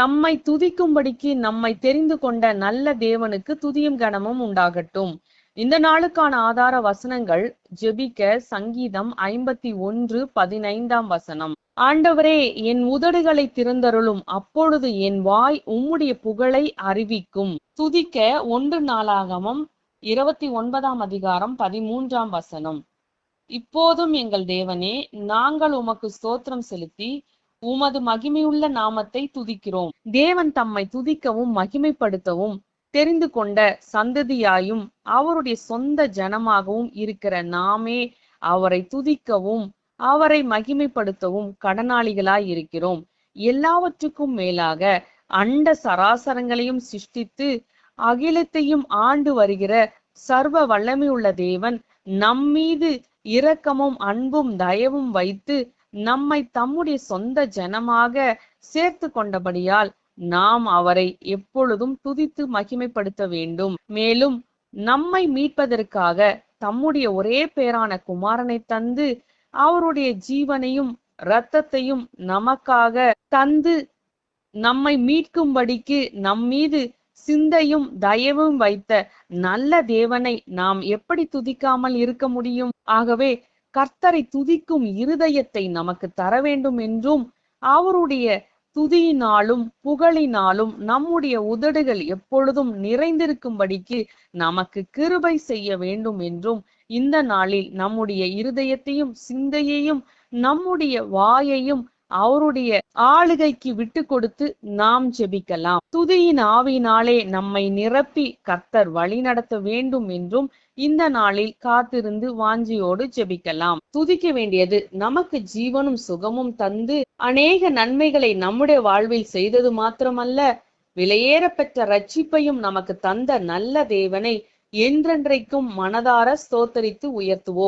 தம்மை துதிக்கும்படிக்கு நம்மை தெரிந்து கொண்ட நல்ல தேவனுக்கு துதியும் கனமும் உண்டாகட்டும். இந்த நாளுக்கான ஆதார வசனங்கள் ஜெபிக்க சங்கீதம் 51:15. ஆண்டவரே, என் உதடுகளை திறந்தருளும், அப்பொழுது என் வாய் உம்முடைய புகழை அறிவிக்கும். துதிக்க 1 நாளாகமம் 29:13. இப்போதும் எங்கள் தேவனே, நாங்கள் உமக்கு ஸ்தோத்திரம் செலுத்தி உமது மகிமையுள்ள நாமத்தை துதிக்கிறோம். தேவன் தம்மை துதிக்கவும் மகிமைப்படுத்தவும் தெரிந்து கொண்ட சந்ததியாயும் அவருடைய சொந்த ஜனமாகவும் இருக்கிற நாமே அவரை துதிக்கவும் அவரை மகிமைப்படுத்தவும் கடனாளிகளாய் இருக்கிறோம். எல்லாவற்றுக்கும் மேலாக அண்ட சராசரங்களையும் சிருஷ்டித்து அகிலத்தையும் ஆண்டு வருகிற சர்வ வல்லமையுள்ள தேவன் நம்மீது இரக்கமும் அன்பும் தயவும் வைத்து நம்மை தம்முடைய சொந்த ஜனமாக சேர்த்து கொண்டபடியால் நாம் அவரை எப்பொழுதும் துதித்து மகிமைப்படுத்த வேண்டும். மேலும் நம்மை மீட்பதற்காக தம்முடைய ஒரே பேரான குமாரனை தந்து அவருடைய ஜீவனையும் இரத்தத்தையும் நமக்காக தந்து நம்மை மீட்கும்படிக்கு நம்மீது சிந்தையும் தயவும் வைத்த நல்ல தேவனை நாம் எப்படி துதிக்காமல் இருக்க முடியும்? ஆகவே கர்த்தரை துதிக்கும் இருதயத்தை நமக்கு தர வேண்டும் என்றும் அவருடைய துதியினாலும் புகழினாலும் நம்முடைய உதடுகள் எப்பொழுதும் நிறைந்திருக்கும்படிக்கு நமக்கு கிருபை செய்ய வேண்டும் என்றும் இந்த நாளில் நம்முடைய இருதயத்தையும் சிந்தையையும் நம்முடைய வாயையும் அவருடைய ஆளுகைக்கு விட்டு கொடுத்து நாம் ஜெபிக்கலாம். துதியின் ஆவியினாலே நம்மை நிரப்பி கர்த்தர் வழி நடத்த வேண்டும் என்றும் இந்த நாளில் காத்திருந்து வாஞ்சியோடு ஜெபிக்கலாம். துதிக்க வேண்டியது நமக்கு ஜீவனும் சுகமும் தந்து அநேக நன்மைகளை நம்முடைய வாழ்வில் செய்தது மாத்திரமல்ல, விலையேற பெற்ற ரட்சிப்பையும் நமக்கு தந்த நல்ல தேவனை என்றென்றைக்கும் மனதார ஸ்தோத்தரித்து உயர்த்துவோம்.